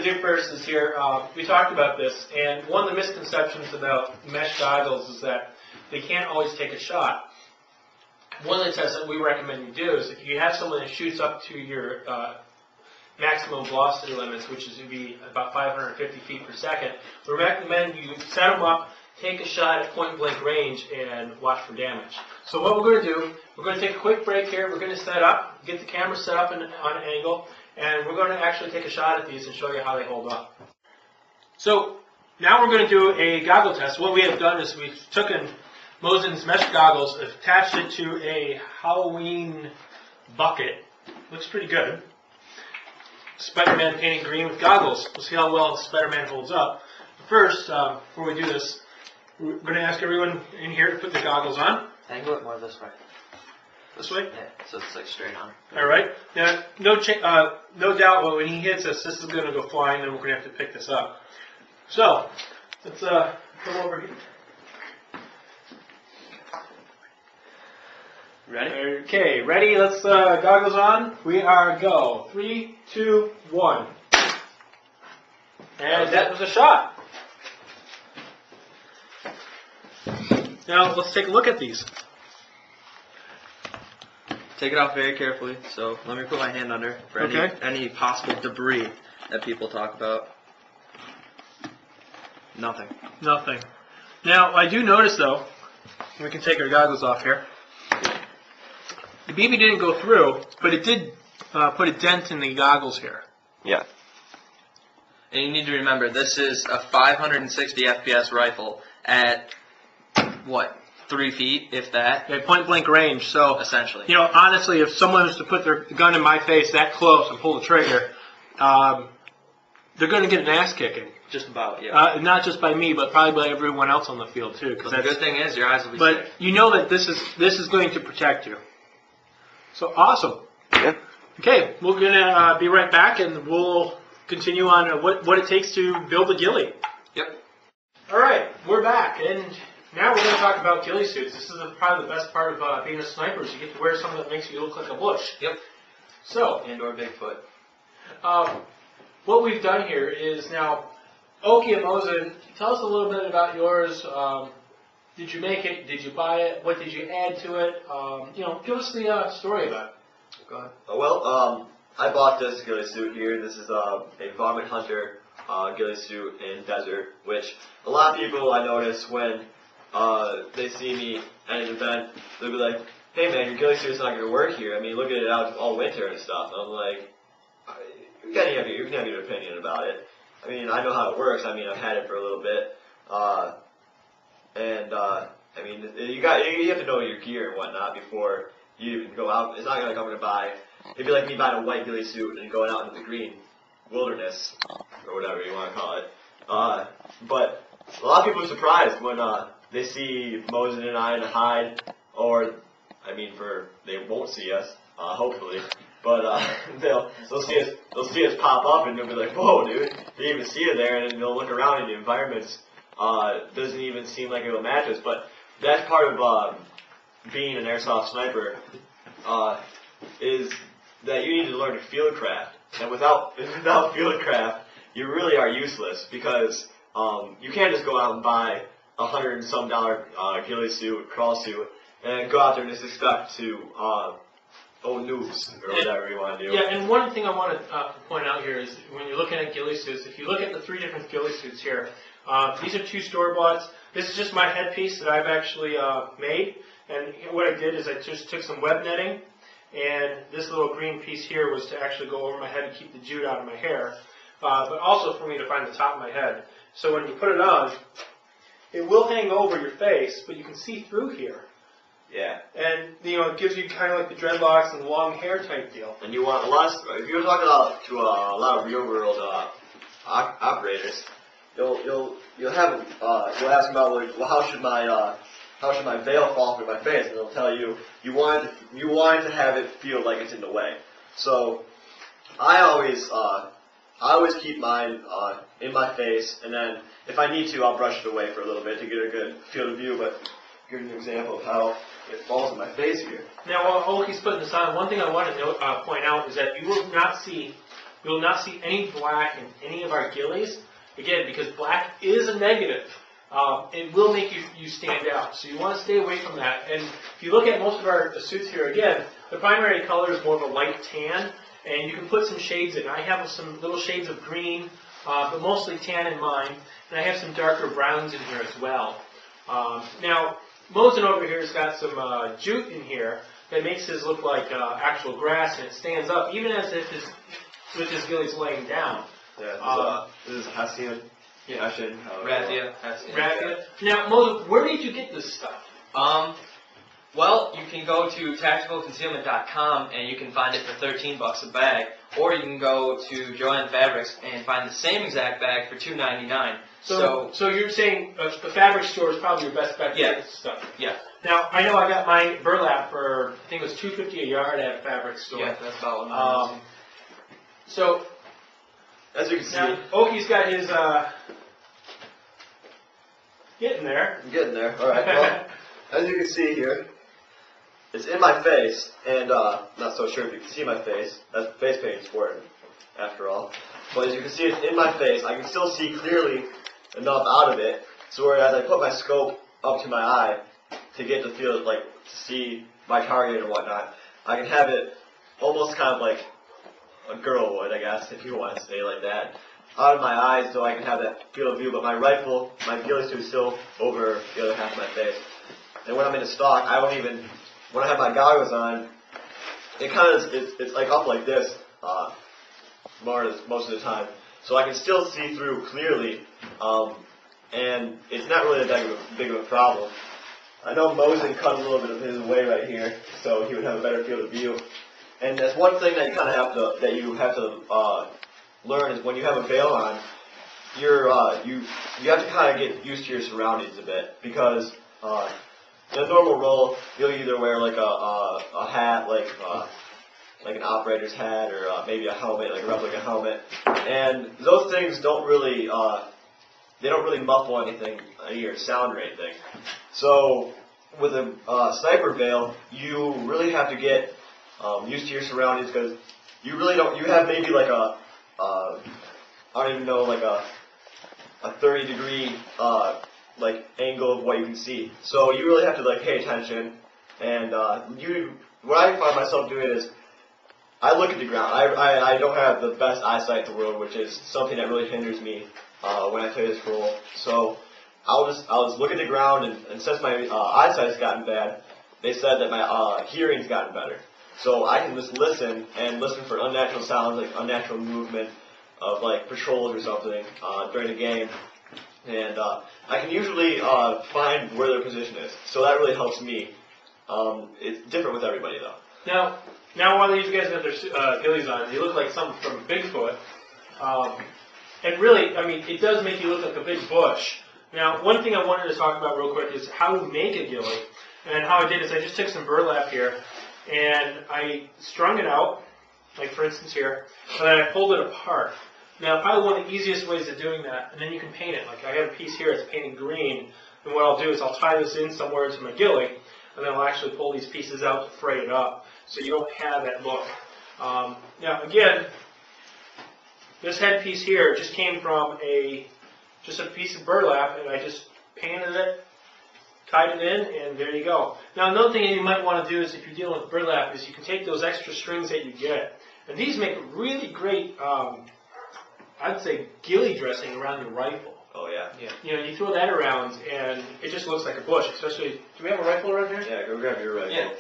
do first is here, we talked about this, and one of the misconceptions about mesh goggles is that they can't always take a shot. One of the tests that we recommend you do is if you have someone that shoots up to your maximum velocity limits, which is to be about 550 feet per second, we recommend you set them up, take a shot at point blank range, and watch for damage. So what we're going to do, we're going to take a quick break here. We're going to set up, get the camera set up on an angle, and we're going to actually take a shot at these and show you how they hold up. So now we're going to do a goggle test. What we have done is we've taken Mosin's mesh goggles, attached it to a Halloween bucket. Looks pretty good. Spider-Man painted green with goggles. We'll see how well Spider-Man holds up. But first, before we do this, we're going to ask everyone in here to put the goggles on. Angle it more this way. This way? Yeah, so it's like straight on. All right. Now, no doubt when he hits us, this is going to go flying, and we're going to have to pick this up. So, let's come over here. Ready? Okay, ready? Let's goggles on. We are go. 3, 2, 1. And that was a shot. Now let's take a look at these. Take it off very carefully. So let me put my hand under for any possible debris that people talk about. Nothing. Nothing. Now I do notice though, we can take our goggles off here. The BB didn't go through, but it did put a dent in the goggles here. Yeah. And you need to remember, this is a 560 FPS rifle at, what, 3 feet, if that? Yeah, point blank range. So essentially. You know, honestly, if someone was to put their gun in my face that close and pull the trigger, they're going to get an ass kicking. Just about, yeah. Not just by me, but probably by everyone else on the field too. But the good thing is, your eyes will be safe. safe. But you know that this is going to protect you. So awesome. Yeah. Okay, we're going to be right back, and we'll continue on what it takes to build a ghille. Yep. All right, we're back, and now we're going to talk about ghille suits. This is probably the best part of being a sniper, is you get to wear something that makes you look like a bush. Yep. So, and/or Bigfoot. What we've done here is now, Oakey and Mosin, tell us a little bit about yours. Did you make it? Did you buy it? What did you add to it? Give us the story about it. Go ahead. Well, I bought this ghille suit here. This is a varmint hunter ghille suit in desert, which a lot of people I notice when they see me at an event, they'll be like, "Hey man, your ghille suit's not going to work here. I mean, look at it out all winter and stuff." And I'm like, you can have your opinion about it. I mean, I know how it works. I mean, I've had it for a little bit. I mean, you have to know your gear and whatnot before you even go out. It's not like I'm going to buy, it'd be like me buying a white ghille suit and going out into the green wilderness, or whatever you want to call it. But a lot of people are surprised when they see Mosin and I in a hide, or, they won't see us, hopefully. But they'll see us pop up, and they'll be like, "Whoa, dude!" They even see it there, and then they'll look around, and the environment's doesn't even seem like it'll match us. But that's part of being an airsoft sniper, is that you need to learn fieldcraft. And without fieldcraft, you really are useless, because you can't just go out and buy $100 and some ghille suit, crawl suit, and go out there and just expect to noobs, or whatever you want to do. Yeah, and one thing I want to point out here is when you're looking at ghille suits, if you look at the 3 different ghille suits here, these are 2 store-boughts. This is just my headpiece that I've actually made, and what I did is I just took some web netting, and this little green piece here was to actually go over my head and keep the jute out of my hair, but also for me to find the top of my head. So when you put it on, it will hang over your face, but you can see through here. Yeah. And, it gives you kind of like the dreadlocks and long hair type deal. And you want if you're talking to a lot of real world operators, you'll ask them about, like, well, how should my veil fall through my face? And they'll tell you, you want to have it feel like it's in the way. So I always keep mine in my face, and then if I need to, I'll brush it away for a little bit to get a good field of view. But here's an example of how it falls in my face here. Now, while Oakey's putting this on, one thing I want to point out is that you will not see You will not see any black in any of our ghillies. Again, because black is a negative. It will make you stand out. So you want to stay away from that. And if you look at most of our suits here, again, the primary color is more of a light tan, and you can put some shades in. I have some little shades of green, but mostly tan in mine, and I have some darker browns in here as well. Now, Mosin over here has got some jute in here that makes his look like actual grass, and it stands up, even as if with his ghillies laying down. Yeah, this is Hessian. Yeah. Hessian. Razzia. Razzia. Now, Mosin, where did you get this stuff? Well, you can go to tacticalconcealment.com and you can find it for $13 a bag, or you can go to Joanne Fabrics and find the same exact bag for $2.99. So you're saying the fabric store is probably your best bet to get this stuff? Yeah. Now, I know I got my burlap for, I think it was $2.50 a yard at a fabric store. Yeah, that's about what mine is. So, as you can see, now, Oakey's got his, getting there. I'm getting there. All right. Well, as you can see here, it's in my face, and not so sure if you can see my face. That's face paint sport, after all. But as you can see, it's in my face. I can still see clearly enough out of it, so whereas I put my scope up to my eye to get the field, like to see my target and whatnot, I can have it almost kind of like a girl would, I guess, if you want to say it like that, out of my eyes, so I can have that field of view. But my rifle, my ghillie suit is still over the other half of my face. And when I'm in a stock, I don't even, when I have my goggles on, it kind of, it's like up like this, most of the time. So I can still see through clearly, and it's not really that big of a problem. I know Mosin cut a little bit of his away right here, so he would have a better field of view. And that's one thing that you kind of have to, learn is when you have a veil on, you have to kind of get used to your surroundings a bit, because in a normal role, you'll either wear like a hat, like an operator's hat, or maybe a helmet, like a replica helmet, and those things don't really muffle anything, your sound or anything. So with a sniper veil, you really have to get used to your surroundings, because you really don't. You have maybe like I don't even know, like a 30-degree like angle of what you can see. So you really have to like pay attention. And what I find myself doing is I look at the ground. I don't have the best eyesight in the world, which is something that really hinders me when I play this role. So I'll just look at the ground, and since my eyesight's gotten bad, they said that my hearing's gotten better. So I can just listen for unnatural sounds, like unnatural movement of like patrols or something during the game, and I can usually find where their position is. So that really helps me. It's different with everybody though. Now while these guys have their ghillies on, they look like something from Bigfoot. And really, I mean, it does make you look like a big bush. Now, one thing I wanted to talk about real quick is how to make a ghillie. And how I did is I just took some burlap here, and I strung it out, like for instance here, and then I pulled it apart. Now, probably one of the easiest ways of doing that, and then you can paint it. Like I have a piece here, it's painted green, and what I'll do is I'll tie this in somewhere into my ghillie, and then I'll actually pull these pieces out to fray it up, so you don't have that look. Now, again, this headpiece here just came from just a piece of burlap, and I just painted it, tied it in, and there you go. Now, another thing you might want to do is, if you're dealing with burlap, is you can take those extra strings that you get, and these make really great, I'd say, ghillie dressing around your rifle. Oh yeah. Yeah. You know, you throw that around, and it just looks like a bush. Especially, do we have a rifle around here? Yeah, go grab your rifle. Yeah.